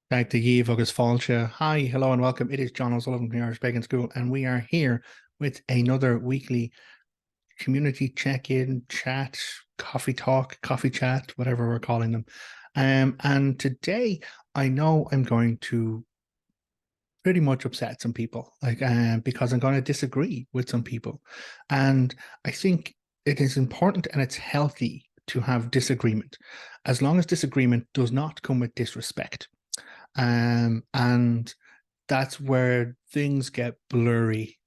Back to Yves August Falcha. Hi, hello, and welcome. It is John O'Sullivan from the Irish Pagan School, and we are here with another weekly community check-in, chat, coffee talk, coffee chat, whatever we're calling them. And today I know I'm going to pretty much upset some people, because I'm going to disagree with some people. And I think it is important and it's healthy to have disagreement, as long as disagreement does not come with disrespect. And that's where things get blurry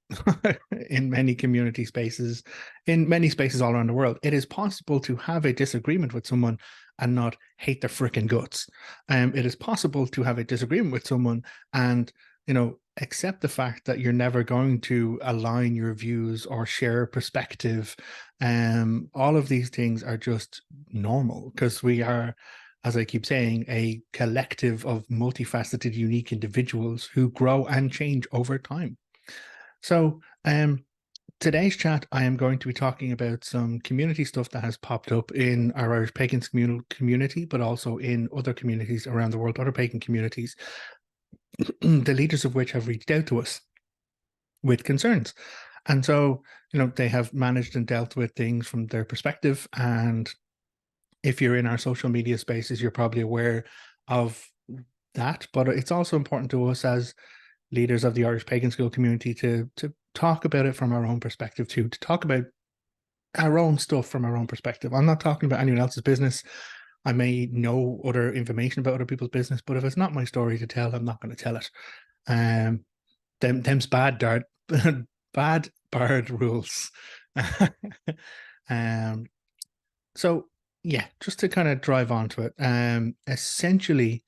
in many community spaces, in many spaces all around the world. It is possible to have a disagreement with someone and not hate their freaking guts. It is possible to have a disagreement with someone and, accept the fact that you're never going to align your views or share perspective. All of these things are just normal because we are, as I keep saying, a collective of multifaceted, unique individuals who grow and change over time. So, today's chat, I am going to be talking about some community stuff that has popped up in our Irish Pagans community, but also in other communities around the world, other pagan communities, the leaders of which have reached out to us with concerns. And so, they have managed and dealt with things from their perspective. And if you're in our social media spaces, you're probably aware of that. But it's also important to us as leaders of the Irish Pagan School community to talk about it from our own perspective too, to talk about our own stuff from our own perspective. I'm not talking about anyone else's business. I may know other information about other people's business, but if it's not my story to tell, I'm not going to tell it. Them's bad dart, bad bird rules. um, so yeah, just to kind of drive onto it. Essentially,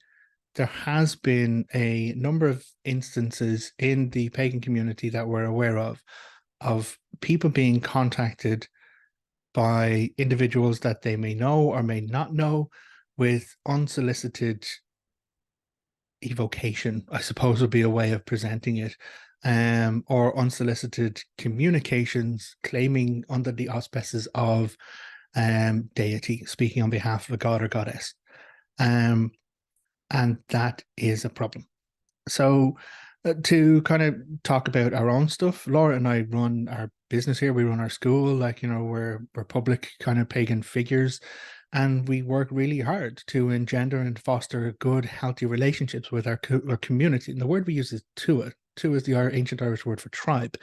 there has been a number of instances in the pagan community that we're aware of people being contacted by individuals that they may know or may not know with unsolicited evocation, I suppose would be a way of presenting it, or unsolicited communications claiming under the auspices of deity, speaking on behalf of a god or goddess. And that is a problem. So, to kind of talk about our own stuff, Laura and I run our business here. We run our school, we're public kind of pagan figures, and we work really hard to engender and foster good, healthy relationships with our community. And the word we use is tua. Tua is the ancient Irish word for tribe,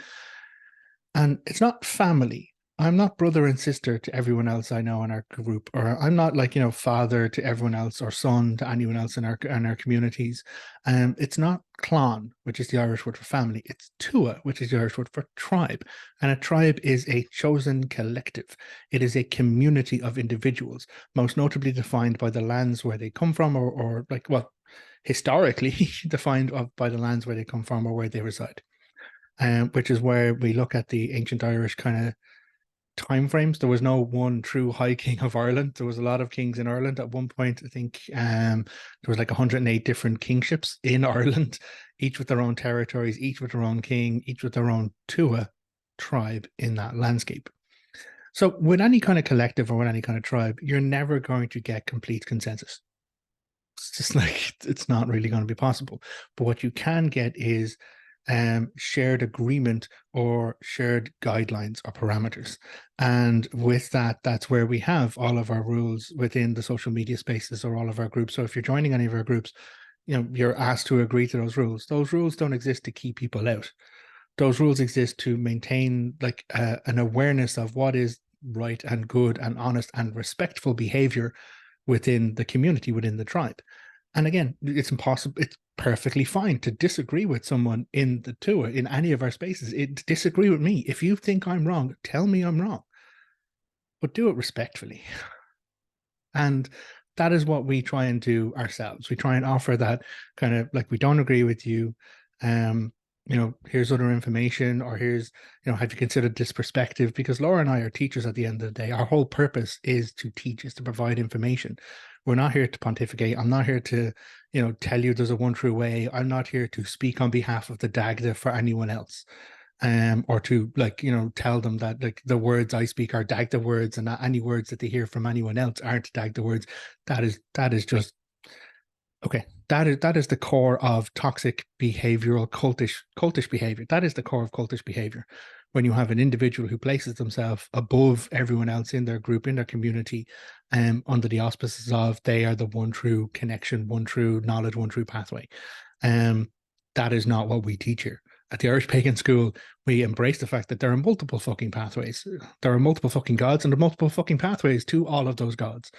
and it's not family. I'm not brother and sister to everyone else I know in our group, or I'm not father to everyone else or son to anyone else in our communities. It's not clan, which is the Irish word for family. It's tua, which is the Irish word for tribe. And a tribe is a chosen collective. It is a community of individuals, most notably defined by the lands where they come from, historically defined by the lands where they come from or where they reside. Which is where we look at the ancient Irish kind of timeframes. There was no one true high king of Ireland. There was a lot of kings in Ireland at one point. I think there was like 108 different kingships in Ireland, each with their own territories, each with their own king, each with their own tua tribe in that landscape. So with any kind of collective or with any kind of tribe, you're never going to get complete consensus. It's just like, it's not really going to be possible. But what you can get is shared agreement or shared guidelines or parameters. And with that, that's where we have all of our rules within the social media spaces or all of our groups. So if you're joining any of our groups, you're asked to agree to those rules. Those rules don't exist to keep people out. Those rules exist to maintain an awareness of what is right and good and honest and respectful behavior within the community, within the tribe. And again, it's impossible. It's perfectly fine to disagree with someone in the tour, in any of our spaces. Disagree with me. If you think I'm wrong, tell me I'm wrong, but do it respectfully. And that is what we try and do ourselves. We try and offer that kind of we don't agree with you. Here's other information, or here's, have you considered this perspective? Because Laura and I are teachers at the end of the day. Our whole purpose is to teach, is to provide information. We're not here to pontificate. I'm not here to, tell you there's a one true way. I'm not here to speak on behalf of the Dagda for anyone else. Or to tell them that the words I speak are Dagda words, and that any words that they hear from anyone else aren't Dagda words. That is just Okay, that is the core of toxic behavioral cultish behavior. That is the core of cultish behavior. When you have an individual who places themselves above everyone else in their group, in their community, under the auspices of they are the one true connection, one true knowledge, one true pathway. Um, that is not what we teach here. At the Irish Pagan School, we embrace the fact that there are multiple fucking pathways. There are multiple fucking gods and there are multiple fucking pathways to all of those gods.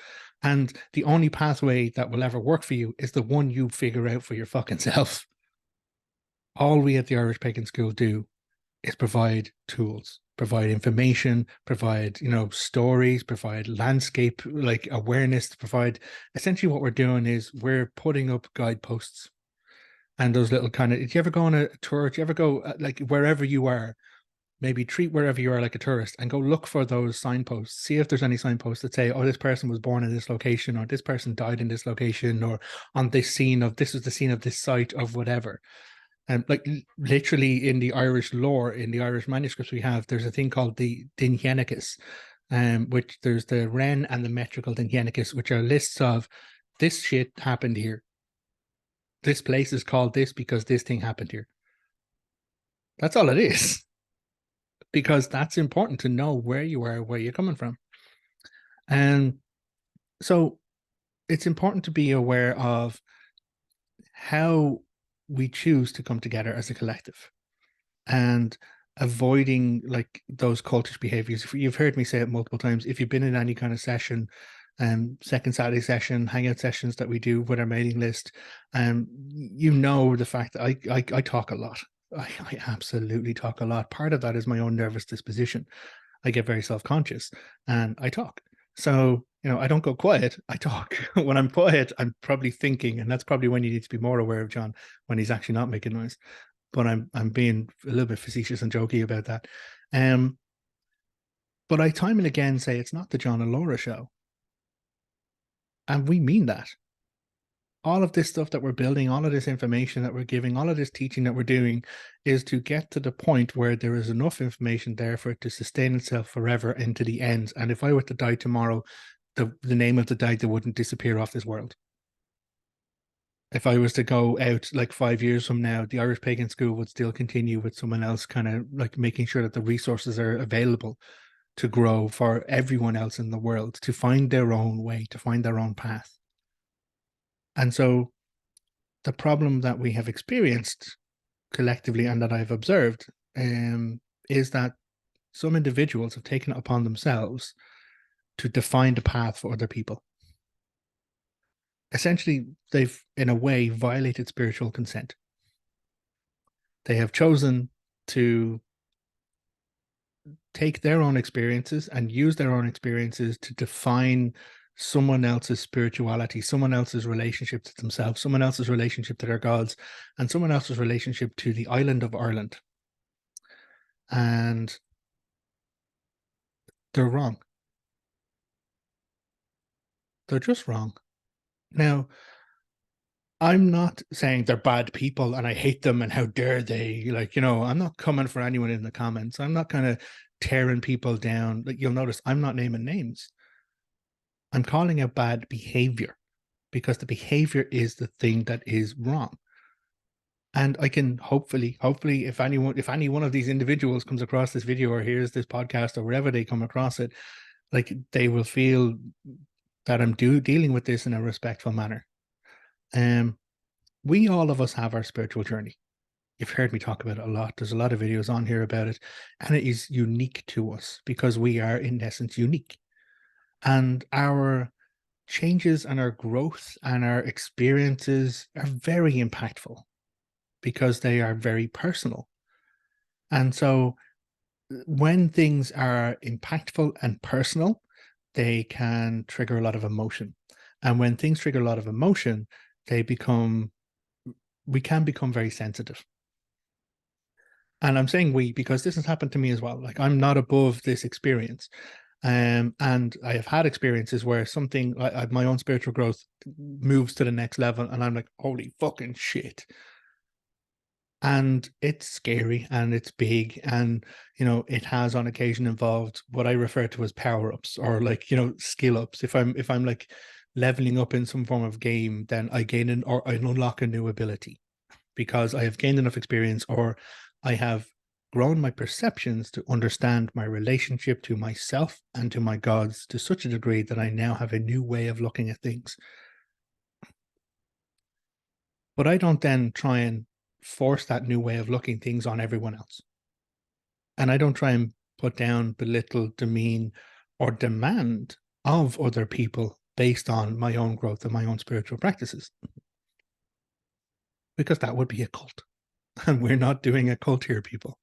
And the only pathway that will ever work for you is the one you figure out for your fucking self. All we at the Irish Pagan School do is provide tools, provide information, provide, stories, provide landscape like awareness, provide essentially what we're doing is we're putting up guideposts and those little kind of, do you ever go on a tour? Do you ever go like wherever you are, maybe treat wherever you are like a tourist and go look for those signposts. See if there's any signposts that say, oh, this person was born in this location, or this person died in this location, or on this scene of this was the scene of this site of whatever. And like literally in the Irish lore, in the Irish manuscripts we have, there's a thing called the Dinhenicus, which there's the Wren and the metrical Dinhenicus, which are lists of this shit happened here. This place is called this because this thing happened here. That's all it is. Because that's important to know where you are, where you're coming from. And so it's important to be aware of how we choose to come together as a collective and avoiding like those cultish behaviors. You've heard me say it multiple times. If you've been in any kind of session, second Saturday session, hangout sessions that we do with our mailing list, you know the fact that I talk a lot. I absolutely talk a lot. Part of that is my own nervous disposition. I get very self-conscious and I talk. So, I don't go quiet, I talk. When I'm quiet, I'm probably thinking, and that's probably when you need to be more aware of John, when he's actually not making noise. But I'm being a little bit facetious and jokey about that. But I time and again say it's not the John and Laura show. And we mean that. All of this stuff that we're building, all of this information that we're giving, all of this teaching that we're doing is to get to the point where there is enough information there for it to sustain itself forever into the end. And if I were to die tomorrow, the name of the deity wouldn't disappear off this world. If I was to go out like 5 years from now, the Irish Pagan School would still continue with someone else kind of like making sure that the resources are available to grow for everyone else in the world to find their own way, to find their own path. And so the problem that we have experienced collectively and that I've observed is that some individuals have taken it upon themselves to define the path for other people. Essentially, they've, in a way, violated spiritual consent. They have chosen to take their own experiences and use their own experiences to define someone else's spirituality, someone else's relationship to themselves, someone else's relationship to their gods, and someone else's relationship to the island of Ireland. And they're wrong. They're just wrong. Now, I'm not saying they're bad people and I hate them and how dare they, I'm not coming for anyone in the comments. I'm not kind of tearing people down. Like, you'll notice I'm not naming names. I'm calling out bad behavior because the behavior is the thing that is wrong. And I can hopefully, if any one of these individuals comes across this video or hears this podcast or wherever they come across it, like they will feel that I'm dealing with this in a respectful manner. We all of us have our spiritual journey. You've heard me talk about it a lot. There's a lot of videos on here about it, and it is unique to us because we are in essence unique. And our changes and our growth and our experiences are very impactful because they are very personal. And so when things are impactful and personal, they can trigger a lot of emotion. And when things trigger a lot of emotion, we can become very sensitive. And I'm saying we because this has happened to me as well. Like, I'm not above this experience. And I have had experiences where something like my own spiritual growth moves to the next level and I'm like, holy fucking shit. And it's scary and it's big. And, it has on occasion involved what I refer to as power ups or like, skill ups. If I'm like leveling up in some form of game, then I gain or I unlock a new ability because I have gained enough experience, or I have grown my perceptions to understand my relationship to myself and to my gods to such a degree that I now have a new way of looking at things. But I don't then try and force that new way of looking things on everyone else. And I don't try and put down, belittle, demean, or demand of other people based on my own growth and my own spiritual practices, because that would be a cult. And we're not doing a cult here, people.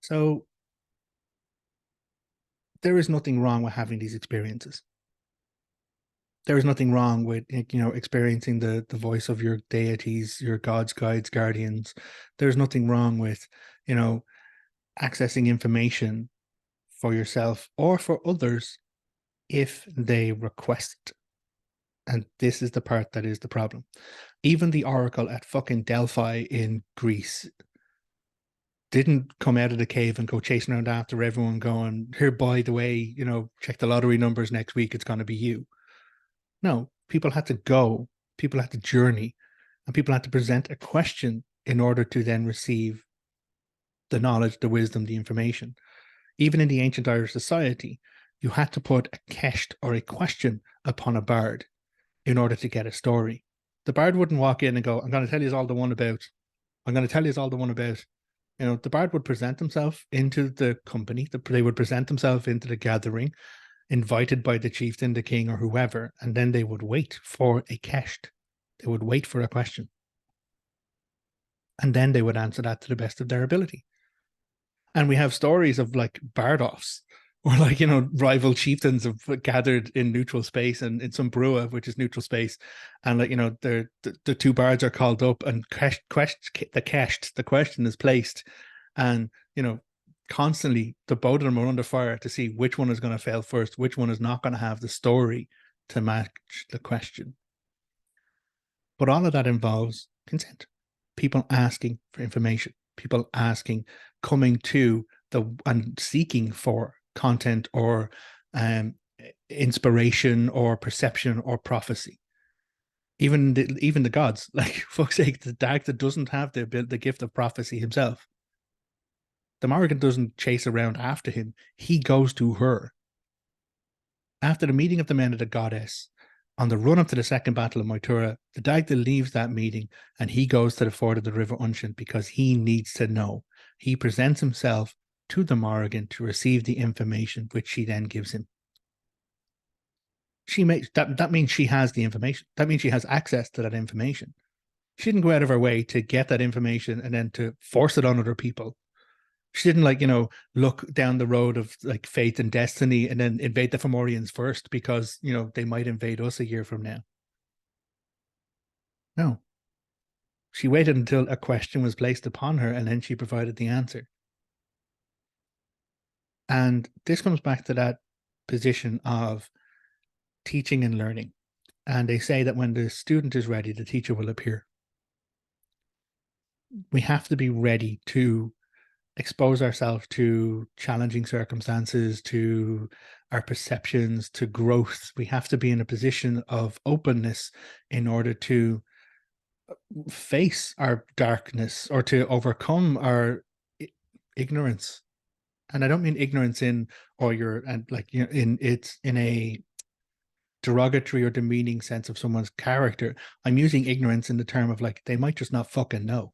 So there is nothing wrong with having these experiences. There is nothing wrong with, experiencing the voice of your deities, your gods, guides, guardians. There's nothing wrong with, accessing information for yourself or for others if they request it. And this is the part that is the problem. Even the oracle at fucking Delphi in Greece didn't come out of the cave and go chasing around after everyone going, here, by the way, check the lottery numbers next week, it's going to be you. No, people had to go, people had to journey, and people had to present a question in order to then receive the knowledge, the wisdom, the information. Even in the ancient Irish society, you had to put a kecht or a question upon a bard in order to get a story. The bard wouldn't walk in and go, I'm going to tell you all the one about. I'm going to tell you all the one about. The bard would present himself into the company. They would present themselves into the gathering, invited by the chieftain, the king, or whoever, and then they would wait for a kecht. They would wait for a question. And then they would answer that to the best of their ability. And we have stories of like bardoffs or like, rival chieftains have gathered in neutral space and in some brua, which is neutral space. And like, the two bards are called up and the question is placed. And, constantly the both of them are under fire to see which one is going to fail first, which one is not going to have the story to match the question. But all of that involves consent. People asking for information, people asking, coming to and seeking for content or inspiration or perception or prophecy. Even the gods, like fuck's sake, the dag that doesn't have the gift of prophecy himself, the Morrigan doesn't chase around after him. He goes to her. After the meeting of the men of the goddess, on the run up to the second battle of Moytura, the Dagda leaves that meeting and he goes to the ford of the River Unshin because he needs to know. He presents himself to the Morrigan to receive the information, which she then gives him. She makes that means she has the information. That means she has access to that information. She didn't go out of her way to get that information and then to force it on other people. She didn't look down the road of like fate and destiny and then invade the Fomorians first because they might invade us a year from now. No. She waited until a question was placed upon her and then she provided the answer. And this comes back to that position of teaching and learning. And they say that when the student is ready, the teacher will appear. We have to be ready to expose ourselves to challenging circumstances, to our perceptions, to growth. We have to be in a position of openness in order to face our darkness or to overcome our ignorance. And I don't mean ignorance in a derogatory or demeaning sense of someone's character. I'm using ignorance in the term of like they might just not fucking know.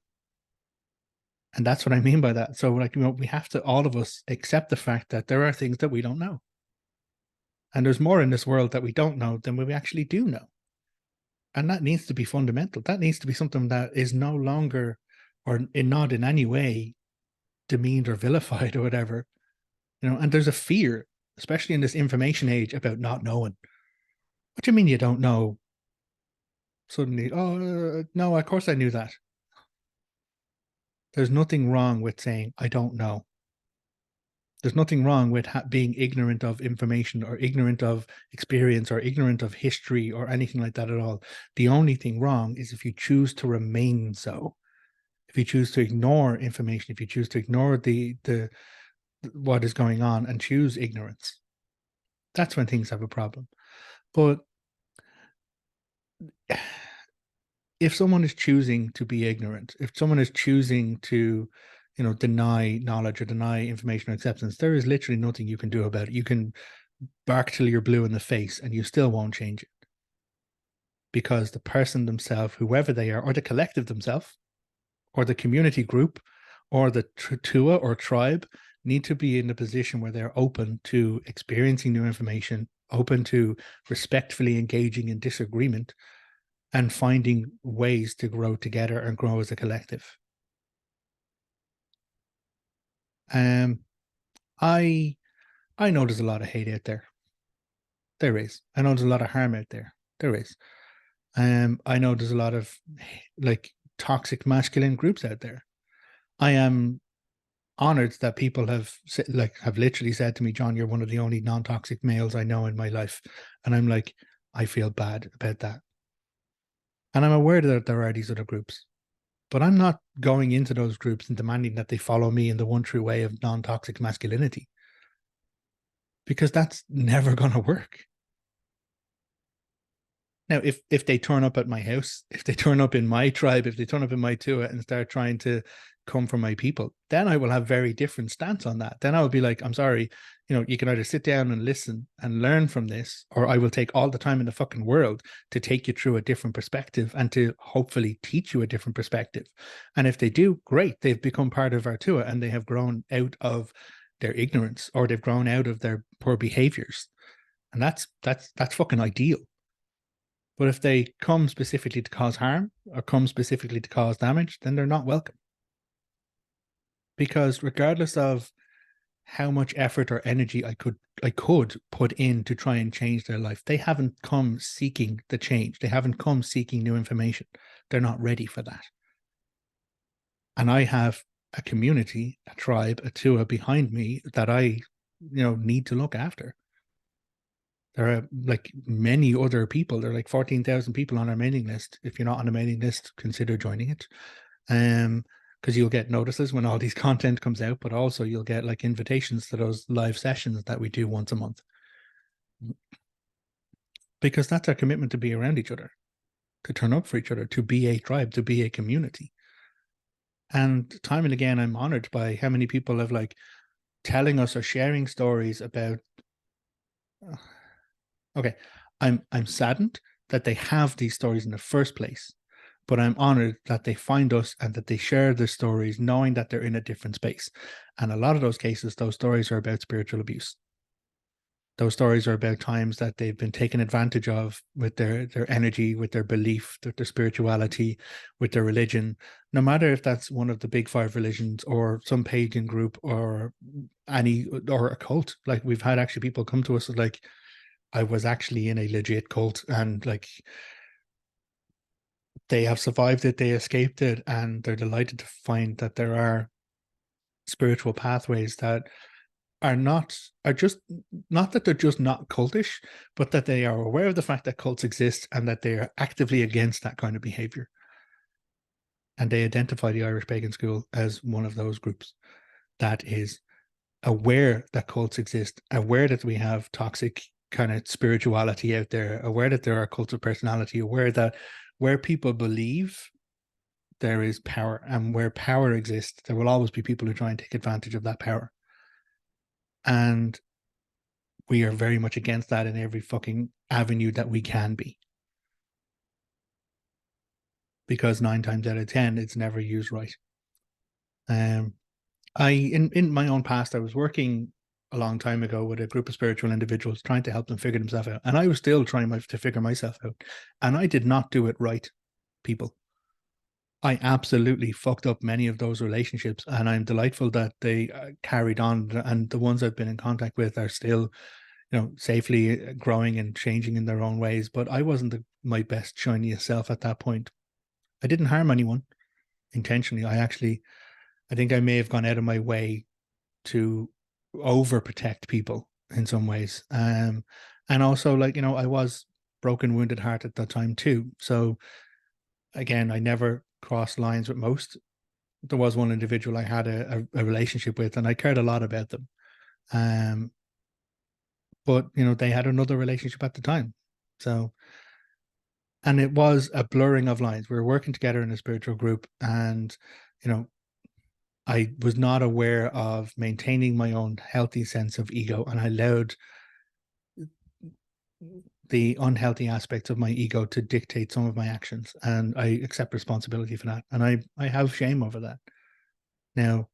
And that's what I mean by that. So like, we have to, all of us, accept the fact that there are things that we don't know. And there's more in this world that we don't know than we actually do know. And that needs to be fundamental. That needs to be something that is no longer or not in any way demeaned or vilified or whatever. And there's a fear, especially in this information age, about not knowing. What do you mean you don't know? Suddenly, no, of course I knew that. There's nothing wrong with saying, I don't know. There's nothing wrong with being ignorant of information or ignorant of experience or ignorant of history or anything like that at all. The only thing wrong is if you choose to remain so. If you choose to ignore information, if you choose to ignore the what is going on and choose ignorance. That's when things have a problem. But if someone is choosing to be ignorant, if someone is choosing to, deny knowledge or deny information or acceptance, there is literally nothing you can do about it. You can bark till you're blue in the face and you still won't change it. Because the person themselves, whoever they are, or the collective themselves, or the community group, or the tua or tribe, need to be in a position where they're open to experiencing new information, open to respectfully engaging in disagreement, and finding ways to grow together and grow as a collective. I I know there's a lot of hate out there. There is. I know there's a lot of harm out there. There is. I know there's a lot of like toxic masculine groups out there. I am honored that people have literally said to me, John, you're one of the only non-toxic males I know in my life. And I'm like, I feel bad about that. And I'm aware that there are these other groups, but I'm not going into those groups and demanding that they follow me in the one true way of non-toxic masculinity, because that's never going to work. Now, if they turn up at my house, if they turn up in my tribe, if they turn up in my tua and start trying to come for my people, then I will have very different stance on that. Then I will be like, I'm sorry, you can either sit down and listen and learn from this, or I will take all the time in the fucking world to take you through a different perspective and to hopefully teach you a different perspective. And if they do, great, they've become part of our tua and they have grown out of their ignorance, or they've grown out of their poor behaviors. And that's fucking ideal. But if they come specifically to cause harm or come specifically to cause damage, then they're not welcome. Because regardless of how much effort or energy I could put in to try and change their life, they haven't come seeking the change. They haven't come seeking new information. They're not ready for that. And I have a community, a tribe, a tua behind me that I, need to look after. There are like many other people. There are like 14,000 people on our mailing list. If you're not on the mailing list, consider joining it. Because you'll get notices when all these content comes out, but also you'll get like invitations to those live sessions that we do once a month. Because that's our commitment, to be around each other, to turn up for each other, to be a tribe, to be a community. And time and again, I'm honored by how many people have like telling us or sharing stories about okay, I'm saddened that they have these stories in the first place, but I'm honored that they find us and that they share their stories knowing that they're in a different space. And a lot of those cases, those stories are about spiritual abuse. Those stories are about times that they've been taken advantage of with their energy, with their belief, with their spirituality, with their religion. No matter if that's one of the big five religions or some pagan group or a cult. Like, we've had actually people come to us like, I was actually in a legit cult, and like they have survived it, they escaped it, and they're delighted to find that there are spiritual pathways that are just not that they're just not cultish, but that they are aware of the fact that cults exist and that they are actively against that kind of behavior. And they identify the Irish Pagan School as one of those groups that is aware that cults exist, aware that we have toxic kind of spirituality out there, aware that there are cults of personality, aware that where people believe there is power, and where power exists, there will always be people who try and take advantage of that power. And we are very much against that in every fucking avenue that we can be. Because 9 times out of 10, it's never used right. In my own past, I was working a long time ago with a group of spiritual individuals trying to help them figure themselves out. And I was still trying to figure myself out. And I did not do it right, people. I absolutely fucked up many of those relationships. And I'm delightful that they carried on. And the ones I've been in contact with are still, safely growing and changing in their own ways. But I wasn't my best, shiniest self at that point. I didn't harm anyone intentionally. I think I may have gone out of my way to overprotect people in some ways. And also, like, I was broken, wounded heart at that time too. So again, I never crossed lines with most. There was one individual I had a relationship with, and I cared a lot about them. but they had another relationship at the time. So, and it was a blurring of lines. We were working together in a spiritual group, and I was not aware of maintaining my own healthy sense of ego, and I allowed the unhealthy aspects of my ego to dictate some of my actions, and I accept responsibility for that, and I have shame over that. Now,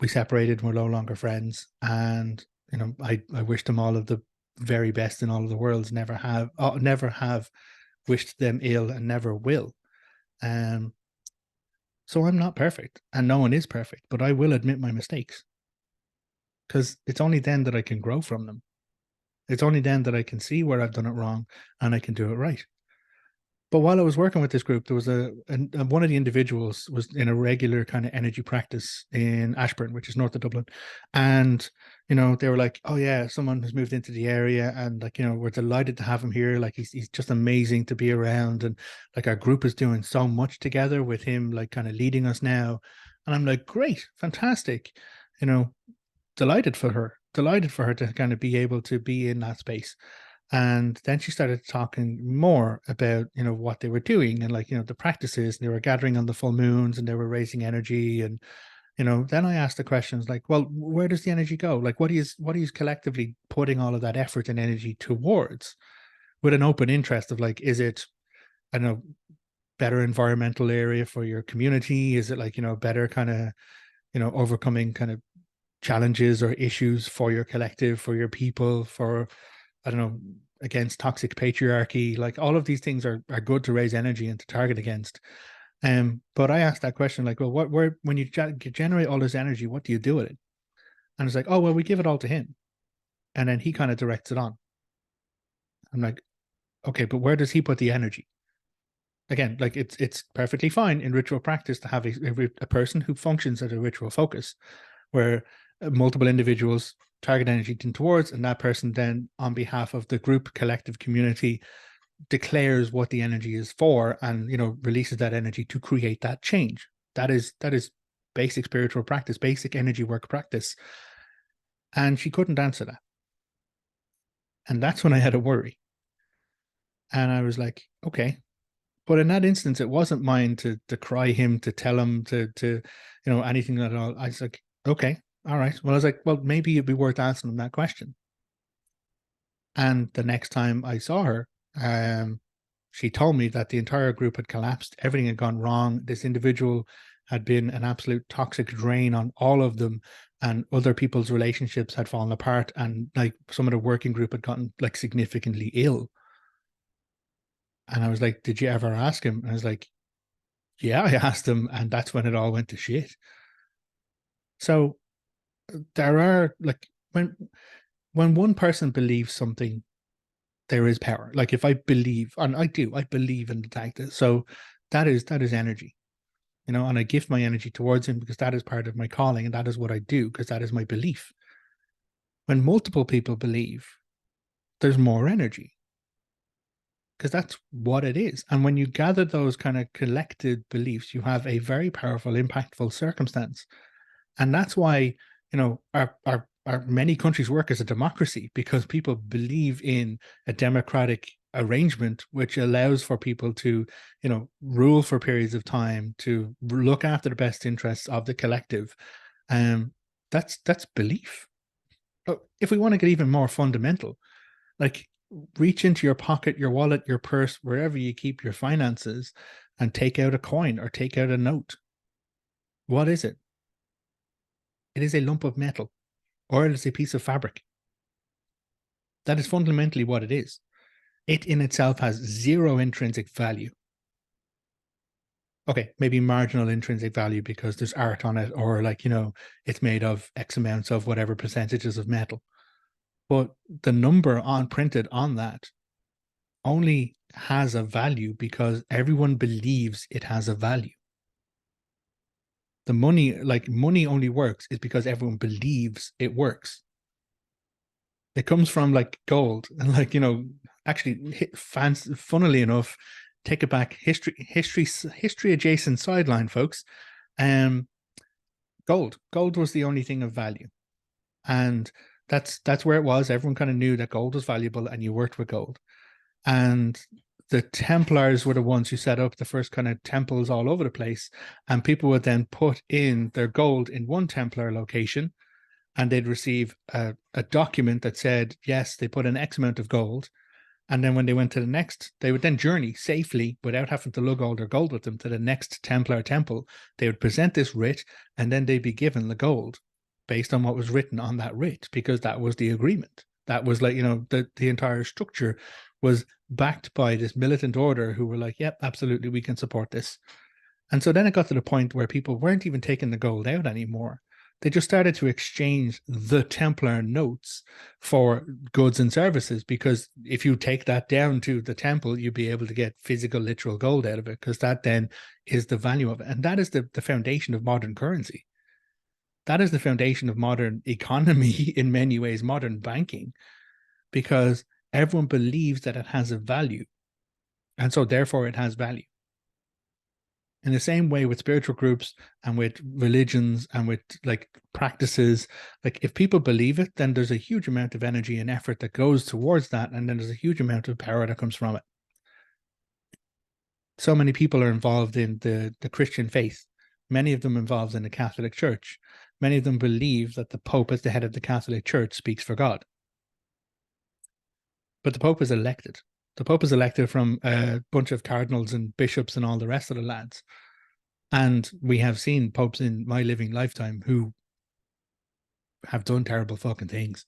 we separated, we're no longer friends, and I wish them all of the very best in all of the worlds. Never have wished them ill, and never will. So I'm not perfect, and no one is perfect, but I will admit my mistakes, because it's only then that I can grow from them. It's only then that I can see where I've done it wrong and I can do it right. But while I was working with this group, there was one of the individuals was in a regular kind of energy practice in Ashburn, which is north of Dublin. And, they were like, oh yeah, someone has moved into the area, and like, we're delighted to have him here. Like he's just amazing to be around. And like our group is doing so much together with him, like kind of leading us now. And I'm like, great, fantastic, delighted for her to kind of be able to be in that space. And then she started talking more about what they were doing, and like the practices, and they were gathering on the full moons, and they were raising energy. And then I asked the questions like, well, where does the energy go? Like what is collectively putting all of that effort and energy towards, with an open interest of like, is it, I don't know, better environmental area for your community? Is it like better kind of overcoming kind of challenges or issues for your collective, for your people, for, I don't know, against toxic patriarchy? Like all of these things are good to raise energy and to target against. But I asked that question like, well, when you generate all this energy, what do you do with it? And it's like, oh, well, we give it all to him, and then he kind of directs it on. I'm like, okay, but where does he put the energy? Again, like it's perfectly fine in ritual practice to have a person who functions as a ritual focus, where multiple individuals target energy towards, and that person then, on behalf of the group, collective, community, declares what the energy is for, and releases that energy to create that change. That is basic spiritual practice, basic energy work practice. And she couldn't answer that, and that's when I had a worry. And I was like, okay. But in that instance, it wasn't mine to decry him, to tell him to anything at all. I was like, okay, all right. Well, I was like, well, maybe it'd be worth asking him that question. And the next time I saw her, she told me that the entire group had collapsed. Everything had gone wrong. This individual had been an absolute toxic drain on all of them, and other people's relationships had fallen apart. And like some of the working group had gotten like significantly ill. And I was like, did you ever ask him? And I was like, yeah, I asked him. And that's when it all went to shit. So there are like, when one person believes something, there is power. Like if I believe, and I believe in the tactic. So that is energy, and I give my energy towards him because that is part of my calling, and that is what I do because that is my belief. When multiple people believe, there's more energy, because that's what it is. And when you gather those kind of collected beliefs, you have a very powerful, impactful circumstance. And that's why, our many countries work as a democracy, because people believe in a democratic arrangement which allows for people to, rule for periods of time, to look after the best interests of the collective. That's belief. If we want to get even more fundamental, like, reach into your pocket, your wallet, your purse, wherever you keep your finances, and take out a coin or take out a note. What is it? It is a lump of metal, or it is a piece of fabric. That is fundamentally what it is. It in itself has zero intrinsic value. Okay, maybe marginal intrinsic value because there's art on it, or like, it's made of X amounts of whatever percentages of metal. But the number printed on that only has a value because everyone believes it has a value. The money only works is because everyone believes it works. It comes from like gold, and like, actually, funnily enough, take it back, history adjacent sideline, folks. Gold was the only thing of value, and That's where it was. Everyone kind of knew that gold was valuable and you worked with gold. And the Templars were the ones who set up the first kind of temples all over the place. And people would then put in their gold in one Templar location, and they'd receive a document that said, yes, they put in X amount of gold. And then when they went to the next, they would then journey safely without having to lug all their gold with them to the next Templar temple. They would present this writ, and then they'd be given the gold based on what was written on that writ, because that was the agreement. That was like, the entire structure was backed by this militant order who were like, yep, absolutely, we can support this. And so then it got to the point where people weren't even taking the gold out anymore. They just started to exchange the Templar notes for goods and services, because if you take that down to the temple, you'd be able to get physical, literal gold out of it, because that then is the value of it. And that is the foundation of modern currency. That is the foundation of modern economy, in many ways, modern banking, because everyone believes that it has a value. And so therefore it has value. In the same way with spiritual groups and with religions and with like practices, like if people believe it, then there's a huge amount of energy and effort that goes towards that. And then there's a huge amount of power that comes from it. So many people are involved in the Christian faith, many of them involved in the Catholic Church. Many of them believe that the Pope, as the head of the Catholic Church, speaks for God. But the Pope is elected. The Pope is elected from a bunch of cardinals and bishops and all the rest of the lads. And we have seen popes in my living lifetime who have done terrible fucking things.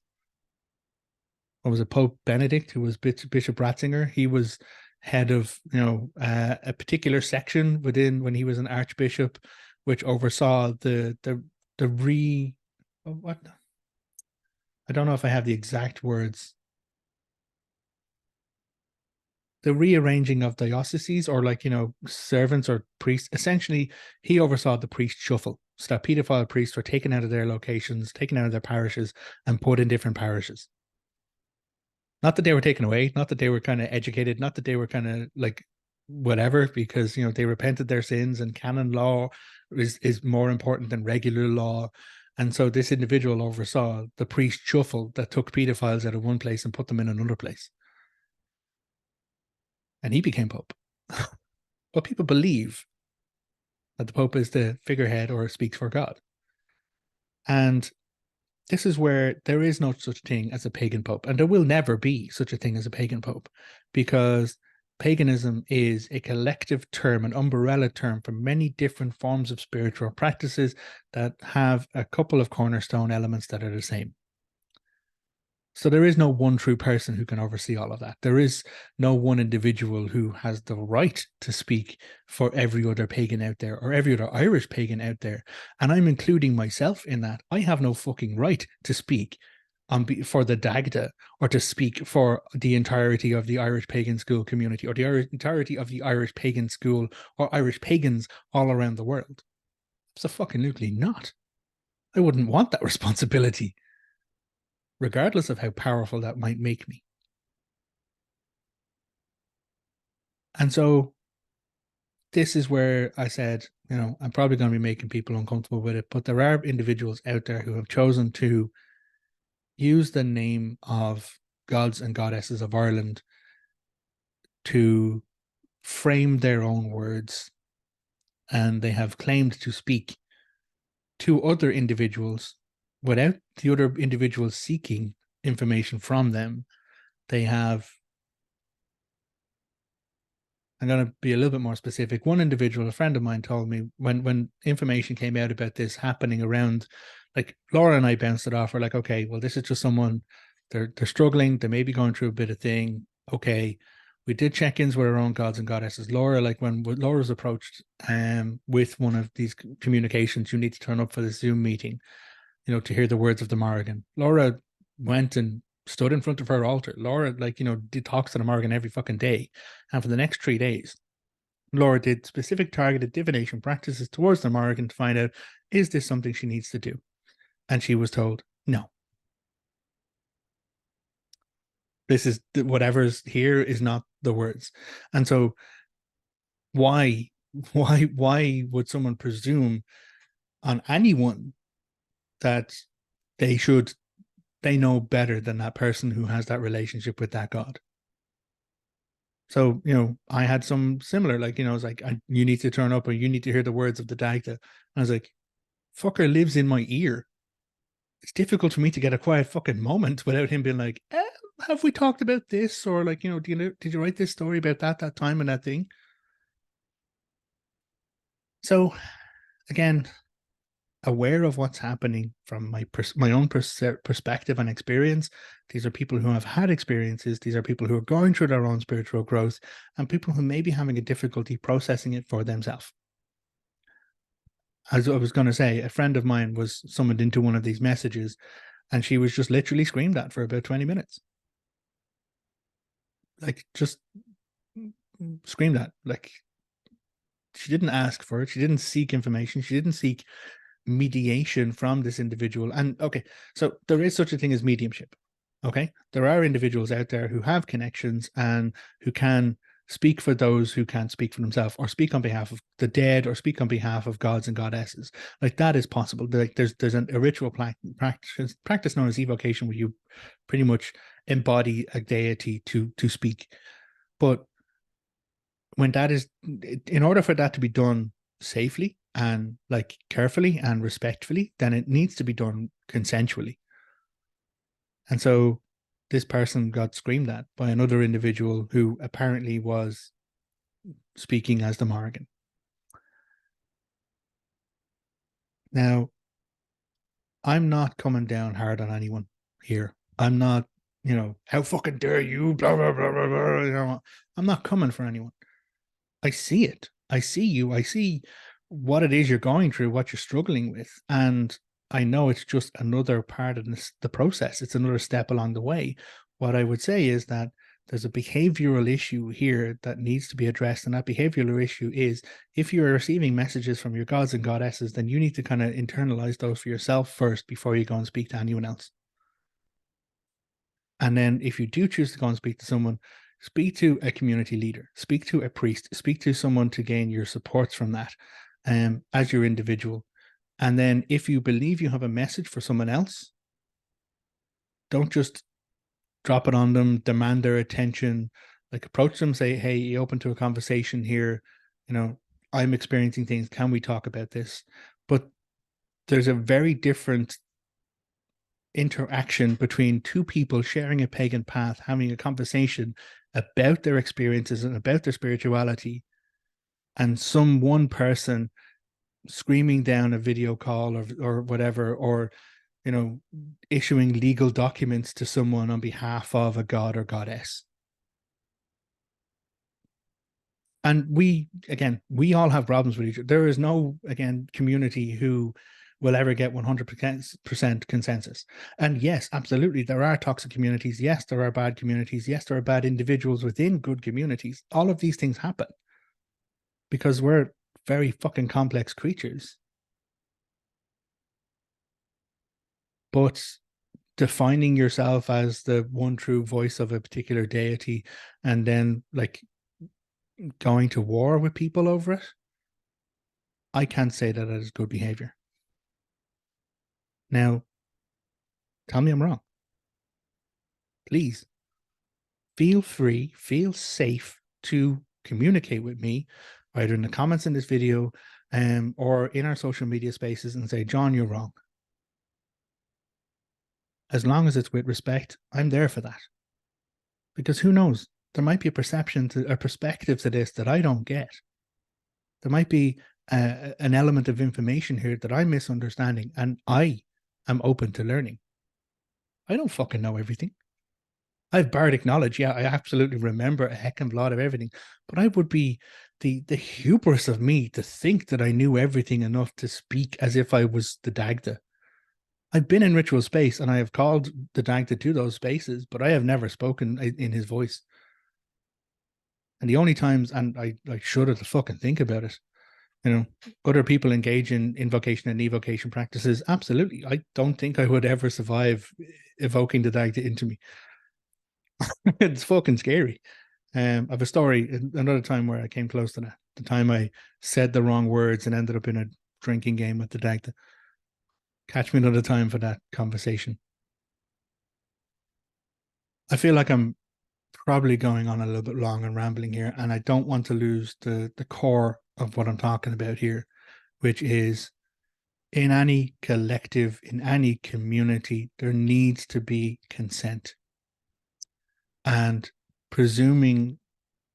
What was it, Pope Benedict, who was Bishop Ratzinger? He was head of, a particular section within, when he was an archbishop, which oversaw the what? I don't know if I have the exact words. The rearranging of dioceses, or servants or priests. Essentially, he oversaw the priest shuffle. So that pedophile priests were taken out of their locations, taken out of their parishes, and put in different parishes. Not that they were taken away, not that they were kind of educated, not that they were kind of like whatever, because they repented their sins, and canon law is more important than regular law. And so this individual oversaw the priest shuffle that took pedophiles out of one place and put them in another place. And he became Pope. But people believe that the Pope is the figurehead or speaks for God. And this is where there is no such thing as a pagan Pope. And there will never be such a thing as a pagan Pope, because paganism is a collective term, an umbrella term for many different forms of spiritual practices that have a couple of cornerstone elements that are the same. So there is no one true person who can oversee all of that. There is no one individual who has the right to speak for every other pagan out there, or every other Irish pagan out there. And I'm including myself in that. I have no fucking right to speak for the Dagda, or to speak for the entirety of the Irish pagan school community, or the entirety of the Irish pagan school, or Irish pagans all around the world. Absolutely not. I wouldn't want that responsibility, regardless of how powerful that might make me. And so this is where I said, I'm probably going to be making people uncomfortable with it, but there are individuals out there who have chosen to use the name of gods and goddesses of Ireland to frame their own words, and they have claimed to speak to other individuals without the other individuals seeking information from them. They have, I'm going to be a little bit more specific. One individual, a friend of mine, told me when information came out about this happening around, like Laura and I bounced it off. We're like, okay, well, this is just someone, they're struggling. They may be going through a bit of thing. Okay. We did check-ins with our own gods and goddesses. Laura, like when Laura was approached with one of these communications, you need to turn up for the Zoom meeting, to hear the words of the Morrigan. Laura went and stood in front of her altar. Laura, talks to the Morrigan every fucking day. And for the next 3 days, Laura did specific targeted divination practices towards the Morrigan to find out, is this something she needs to do? And she was told, no. This is whatever's here is not the words. And so why would someone presume on anyone that they should they know better than that person who has that relationship with that God. So, I had some similar, like, it's like, you need to turn up or you need to hear the words of the Dagda. And I was like, fucker lives in my ear. It's difficult for me to get a quiet fucking moment without him being like, have we talked about this? Or like, did you write this story about that time and that thing? So again, aware of what's happening from my own perspective and experience. These are people who have had experiences. These are people who are going through their own spiritual growth, and people who may be having a difficulty processing it for themselves. As I was going to say, a friend of mine was summoned into one of these messages, and she was just literally screamed at for about 20 minutes. Like, just screamed at. Like, she didn't ask for it. She didn't seek information. She didn't seek mediation from this individual. And okay, so there is such a thing as mediumship. Okay, there are individuals out there who have connections and who can speak for those who can't speak for themselves, or speak on behalf of the dead, or speak on behalf of gods and goddesses. Like, that is possible. Like, there's a ritual practice known as evocation, where you pretty much embody a deity to speak. But when that is, in order for that to be done safely and like carefully and respectfully, then it needs to be done consensually. And so this person got screamed at by another individual who apparently was speaking as the Morrigan. Now, I'm not coming down hard on anyone here. I'm not, how fucking dare you, blah, blah, blah, blah, blah. I'm not coming for anyone. I see it. I see you. I see what it is you're going through, what you're struggling with. And I know it's just another part of the process. It's another step along the way. What I would say is that there's a behavioral issue here that needs to be addressed. And that behavioral issue is, if you're receiving messages from your gods and goddesses, then you need to kind of internalize those for yourself first before you go and speak to anyone else. And then if you do choose to go and speak to someone, speak to a community leader, speak to a priest, speak to someone to gain your supports from that as your individual. And then if you believe you have a message for someone else, don't just drop it on them, demand their attention. Like, approach them, say, hey, you open to a conversation here? I'm experiencing things. Can we talk about this? But there's a very different interaction between two people sharing a pagan path, having a conversation about their experiences and about their spirituality, and some one person screaming down a video call or whatever, or issuing legal documents to someone on behalf of a god or goddess. And we all have problems with each other. There is no, community who will ever get 100% consensus. And yes, absolutely, there are toxic communities. Yes, there are bad communities. Yes, there are bad individuals within good communities. All of these things happen because we're very fucking complex creatures. But defining yourself as the one true voice of a particular deity and then like going to war with people over it, I can't say that is good behavior. Now, tell me I'm wrong. Please feel free, feel safe to communicate with me, either in the comments in this video or in our social media spaces, and say, John, you're wrong. As long as it's with respect, I'm there for that. Because who knows? There might be a perception to a perspective to this that I don't get. There might be an element of information here that I'm misunderstanding, and I am open to learning. I don't fucking know everything. I have bardic knowledge. Yeah, I absolutely remember a heck of a lot of everything, but I would be the hubris of me to think that I knew everything enough to speak as if I was the Dagda. I've been in ritual space and I have called the Dagda to those spaces, but I have never spoken in his voice. And the only times, and I shudder to fucking think about it, other people engage in invocation and evocation practices. Absolutely. I don't think I would ever survive evoking the Dagda into me. It's fucking scary. I have a story, another time where I came close to that. The time I said the wrong words and ended up in a drinking game with the Dagda. Catch me another time for that conversation. I feel like I'm probably going on a little bit long and rambling here, and I don't want to lose the core of what I'm talking about here, which is in any collective, in any community, there needs to be consent. And presuming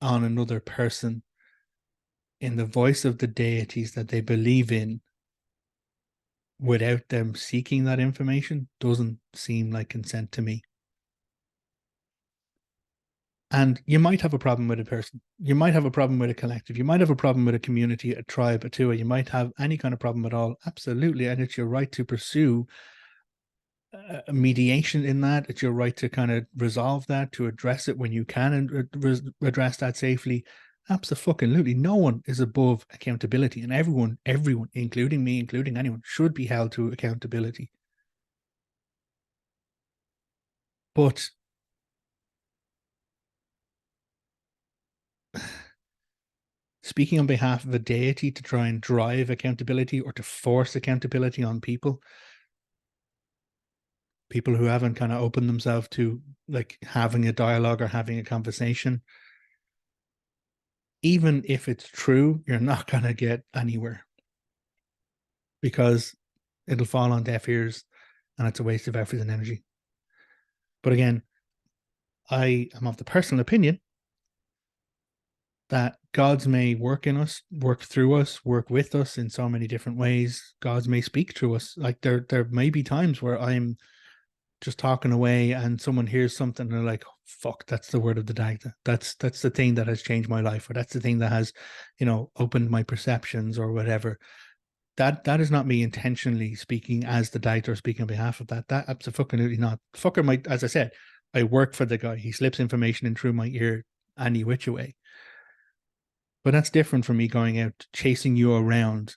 on another person in the voice of the deities that they believe in without them seeking that information doesn't seem like consent to me. And you might have a problem with a person. You might have a problem with a collective. You might have a problem with a community, a tribe, a tua. You might have any kind of problem at all. Absolutely. And it's your right to pursue a mediation in that. It's your right to kind of resolve that, to address it when you can and address that safely. Absolutely. No one is above accountability. And everyone, including me, including anyone, should be held to accountability. But speaking on behalf of a deity to try and drive accountability or to force accountability on people who haven't kind of opened themselves to like having a dialogue or having a conversation, even if it's true, you're not going to get anywhere because it'll fall on deaf ears and it's a waste of effort and energy. But again, I am of the personal opinion that gods may work in us, work through us, work with us in so many different ways. Gods may speak through us. Like there may be times where I'm just talking away and someone hears something and they're like, oh, fuck, that's the word of the day. That's the thing that has changed my life, or that's the thing that has, opened my perceptions or whatever. That is not me intentionally speaking as the dictator, speaking on behalf of that. That absolutely not. Fucker might, as I said, I work for the guy. He slips information in through my ear any which way. But that's different from me going out chasing you around,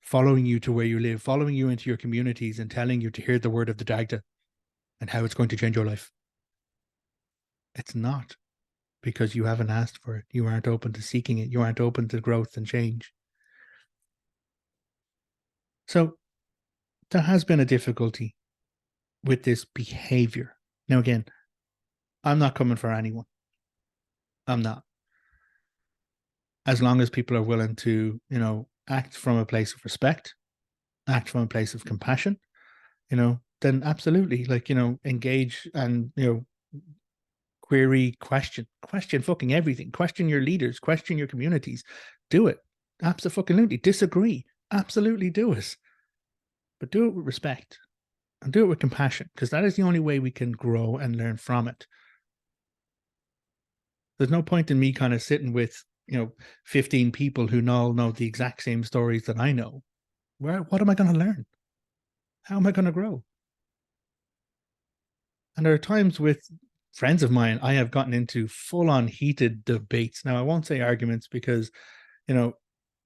following you to where you live, following you into your communities and telling you to hear the word of the Dagda and how it's going to change your life. It's not, because you haven't asked for it. You aren't open to seeking it. You aren't open to growth and change. So there has been a difficulty with this behavior. Now, again, I'm not coming for anyone. I'm not. As long as people are willing to, act from a place of respect, act from a place of compassion, then absolutely, like, engage and, query, question fucking everything, question your leaders, question your communities, do it. Absolutely. Disagree. Absolutely do it. But do it with respect and do it with compassion, because that is the only way we can grow and learn from it. There's no point in me kind of sitting with, 15 people who all know the exact same stories that I know. What am I going to learn? How am I going to grow? And there are times with friends of mine, I have gotten into full on heated debates. Now, I won't say arguments because,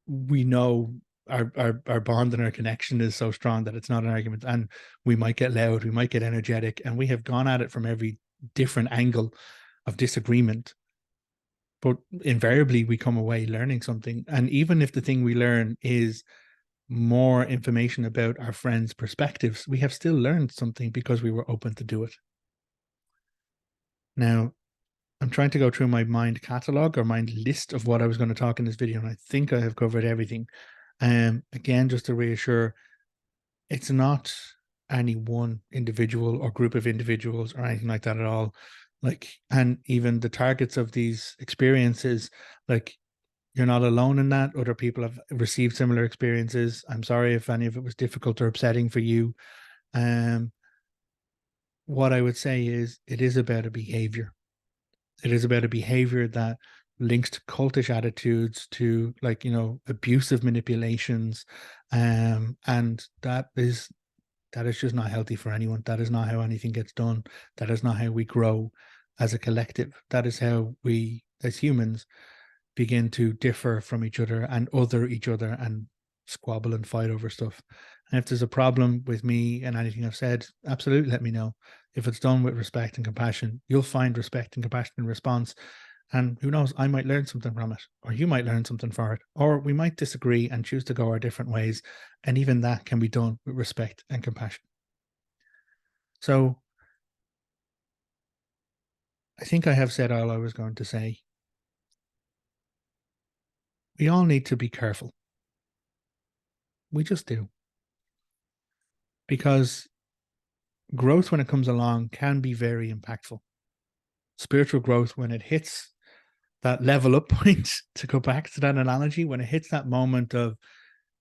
we know our bond and our connection is so strong that it's not an argument. And we might get loud, we might get energetic, and we have gone at it from every different angle of disagreement. But invariably, we come away learning something. And even if the thing we learn is more information about our friends' perspectives, we have still learned something because we were open to do it. Now, I'm trying to go through my mind catalog or mind list of what I was going to talk in this video, and I think I have covered everything. Again, just to reassure, it's not any one individual or group of individuals or anything like that at all. Like, and even the targets of these experiences, like, you're not alone in that. Other people have received similar experiences. I'm sorry if any of it was difficult or upsetting for you. What I would say is it is about a behavior. It is about a behavior that links to cultish attitudes, to, like, abusive manipulations. And that is just not healthy for anyone. That is not how anything gets done. That is not how we grow as a collective. That is how we, as humans, begin to differ from each other and other each other and squabble and fight over stuff. And if there's a problem with me and anything I've said, absolutely let me know. If it's done with respect and compassion, you'll find respect and compassion in response. And who knows, I might learn something from it, or you might learn something from it, or we might disagree and choose to go our different ways. And even that can be done with respect and compassion. So I think I have said all I was going to say. We all need to be careful. We just do. Because growth, when it comes along, can be very impactful. Spiritual growth, when it hits that level up point, to go back to that analogy, when it hits that moment of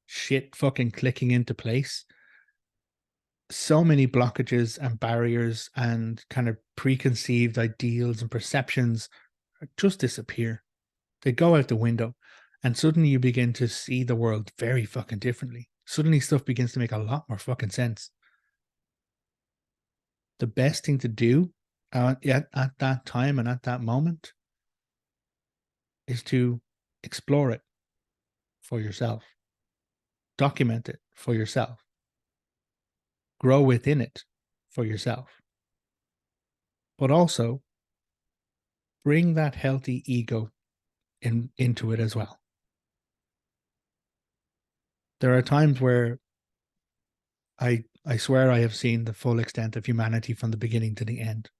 shit fucking clicking into place, so many blockages and barriers and kind of preconceived ideals and perceptions just disappear. They go out the window, and suddenly you begin to see the world very fucking differently. Suddenly stuff begins to make a lot more fucking sense. The best thing to do at that time and at that moment is to explore it for yourself, document it for yourself, grow within it for yourself, but also bring that healthy ego into it as well. There are times where I swear I have seen the full extent of humanity from the beginning to the end.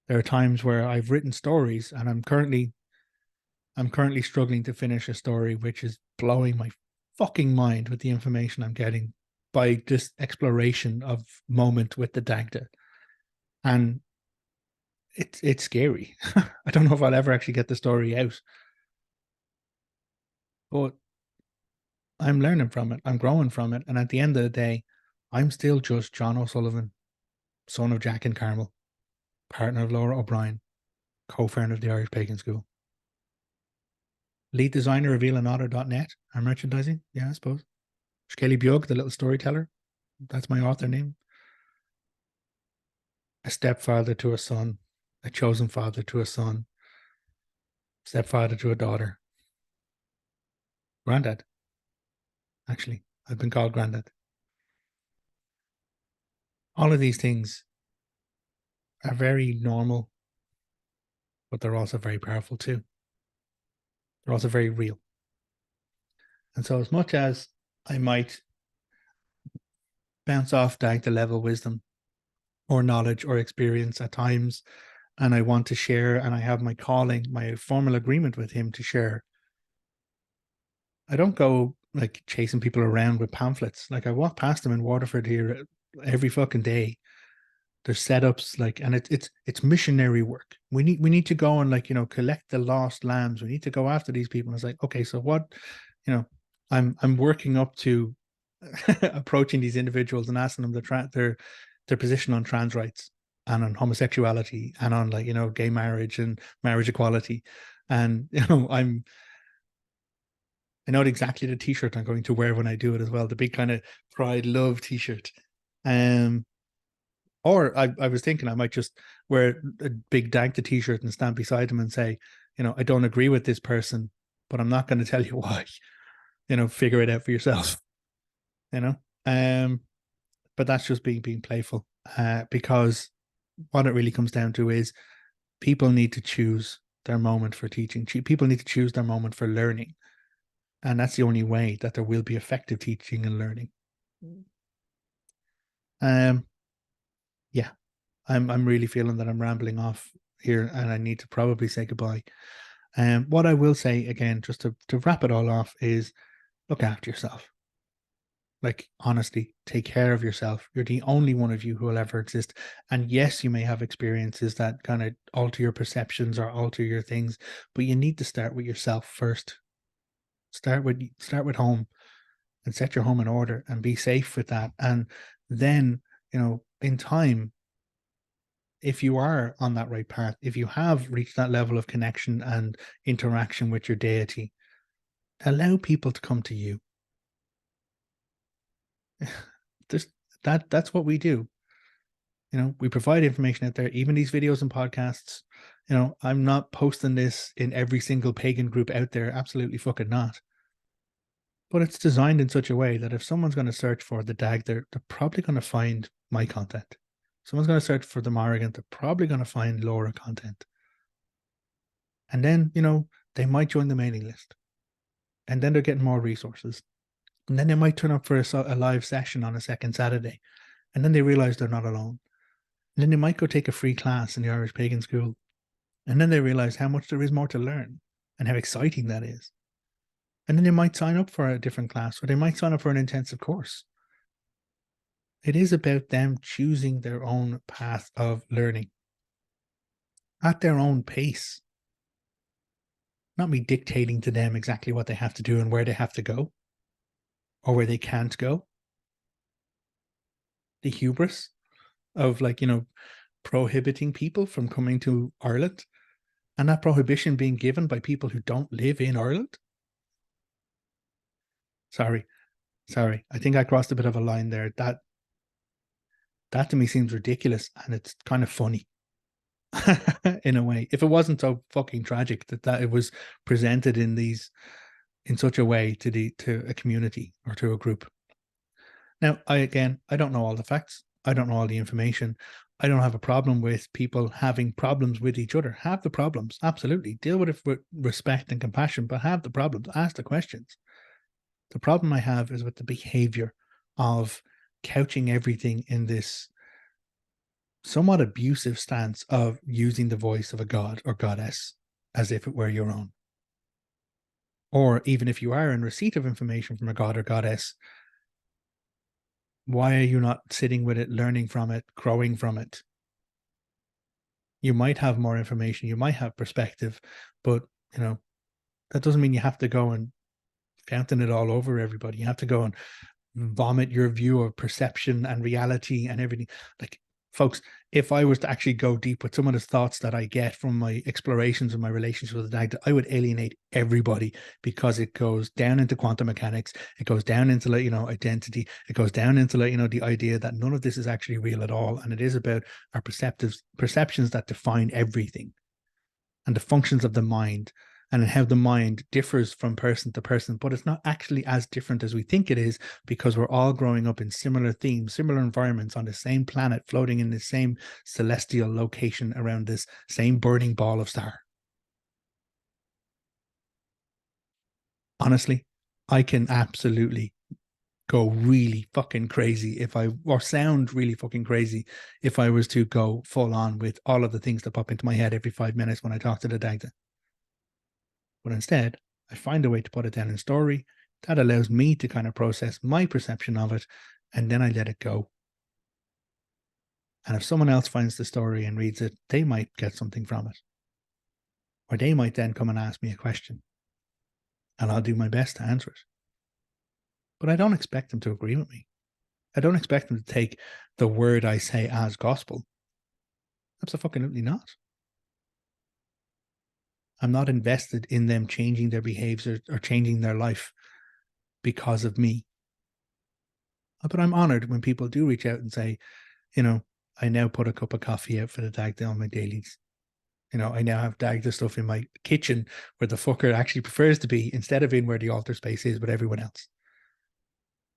There are times where I've written stories, and I'm currently struggling to finish a story which is blowing my fucking mind with the information I'm getting by this exploration of moment with the Dagda. And it's scary. I don't know if I'll ever actually get the story out, but I'm learning from it. I'm growing from it. And at the end of the day, I'm still just John O'Sullivan, son of Jack and Carmel, partner of Laura O'Brien, co-founder of the Irish Pagan School. Lead designer of elanauthor.net, our merchandising. Yeah, I suppose. Skelly Bjug, the little storyteller. That's my author name. A stepfather to a son, a chosen father to a son, stepfather to a daughter. Granddad. Actually, I've been called granddad. All of these things are very normal, but they're also very powerful too. They're also very real. And so, as much as I might bounce off Dagda level wisdom or knowledge or experience at times, and I want to share, and I have my calling, my formal agreement with him to share, I don't go like chasing people around with pamphlets. Like, I walk past them in Waterford here every fucking day. There's setups, like, and it's missionary work. We need to go and, like, collect the lost lambs. We need to go after these people. And it's like, okay, so what, I'm working up to approaching these individuals and asking them their position on trans rights and on homosexuality and on, like, gay marriage and marriage equality. And I know exactly the t-shirt I'm going to wear when I do it as well. The big kind of pride love t-shirt. Or I was thinking I might just wear a big Dagda t-shirt and stand beside him and say, I don't agree with this person, but I'm not going to tell you why. Figure it out for yourself. you know. But that's just being playful, because what it really comes down to is people need to choose their moment for teaching. People need to choose their moment for learning, and that's the only way that there will be effective teaching and learning. Yeah, I'm really feeling that I'm rambling off here, and I need to probably say goodbye. What I will say again, just to wrap it all off, is look after yourself. Like, honestly, take care of yourself. You're the only one of you who will ever exist. And yes, you may have experiences that kind of alter your perceptions or alter your things, but you need to start with yourself first. Start with home, and set your home in order and be safe with that. And then, in time, if you are on that right path, if you have reached that level of connection and interaction with your deity, allow people to come to you. There's that's what we do. We provide information out there, even these videos and podcasts. I'm not posting this in every single pagan group out there. Absolutely fucking not. But it's designed in such a way that if someone's going to search for the Dag, they're probably going to find my content. Someone's going to search for the Morrigan, they're probably going to find Laura content. And then, they might join the mailing list. And then they're getting more resources. And then they might turn up for a live session on a second Saturday. And then they realize they're not alone. And then they might go take a free class in the Irish pagan school. And then they realize how much there is more to learn and how exciting that is. And then they might sign up for a different class, or they might sign up for an intensive course. It is about them choosing their own path of learning at their own pace, not me dictating to them exactly what they have to do and where they have to go or where they can't go. The hubris of, like, prohibiting people from coming to Ireland, and that prohibition being given by people who don't live in Ireland. Sorry. I think I crossed a bit of a line there. That to me seems ridiculous, and it's kind of funny in a way. If it wasn't so fucking tragic that it was presented in such a way to a community or to a group. Now, I don't know all the facts. I don't know all the information. I don't have a problem with people having problems with each other. Have the problems, absolutely. Deal with it with respect and compassion, but have the problems. Ask the questions. The problem I have is with the behavior of couching everything in this somewhat abusive stance of using the voice of a god or goddess as if it were your own. Or even if you are in receipt of information from a god or goddess, why are you not sitting with it, learning from it, growing from it? You might have more information, you might have perspective, but that doesn't mean you have to go and fountain it all over everybody. You have to go and vomit your view of perception and reality and everything. Like, folks, if I was to actually go deep with some of the thoughts that I get from my explorations of my relationship with the Dagda, I would alienate everybody, because it goes down into quantum mechanics. It goes down into, identity. It goes down into, the idea that none of this is actually real at all. And it is about our perceptions that define everything, and the functions of the mind, and how the mind differs from person to person, but it's not actually as different as we think it is, because we're all growing up in similar themes, similar environments, on the same planet, floating in the same celestial location around this same burning ball of star. Honestly, I can absolutely go really fucking crazy or sound really fucking crazy if I was to go full on with all of the things that pop into my head every 5 minutes when I talk to the Dagda. But instead, I find a way to put it down in story that allows me to kind of process my perception of it, and then I let it go. And if someone else finds the story and reads it, they might get something from it. Or they might then come and ask me a question, and I'll do my best to answer it. But I don't expect them to agree with me. I don't expect them to take the word I say as gospel. Absolutely not. I'm not invested in them changing their behaviors or changing their life because of me. But I'm honored when people do reach out and say, I now put a cup of coffee out for the Dagda on my dailies. I now have Dagda stuff in my kitchen where the fucker actually prefers to be, instead of in where the altar space is with everyone else.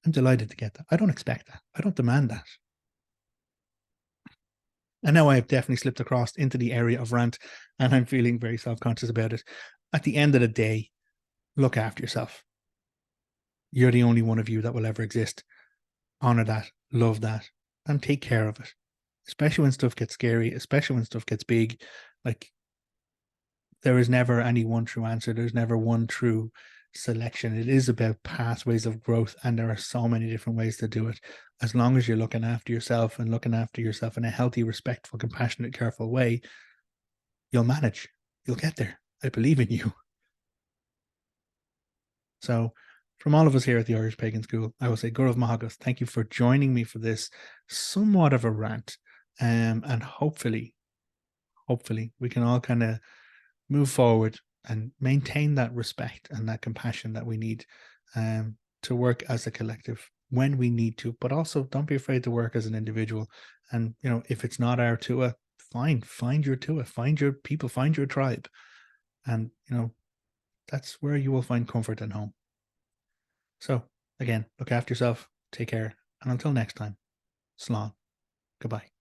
I'm delighted to get that. I don't expect that. I don't demand that. And now I have definitely slipped across into the area of rant, and I'm feeling very self-conscious about it. At the end of the day, look after yourself. You're the only one of you that will ever exist. Honor that, love that, and take care of it. Especially when stuff gets scary, especially when stuff gets big. Like, there is never any one true answer. There's never one true selection. It is about pathways of growth, and there are so many different ways to do it. As long as you're looking after yourself, and looking after yourself in a healthy, respectful, compassionate, careful way, you'll manage. You'll get there. I believe in you. So, from all of us here at the Irish Pagan School, I will say, Gurav Mahagas, thank you for joining me for this somewhat of a rant. And hopefully we can all kind of move forward and maintain that respect and that compassion that we need, to work as a collective when we need to, but also don't be afraid to work as an individual. And if it's not our tua, fine, find your tua, find your people, find your tribe, and that's where you will find comfort and home. So again, look after yourself, take care, and until next time, slán, goodbye.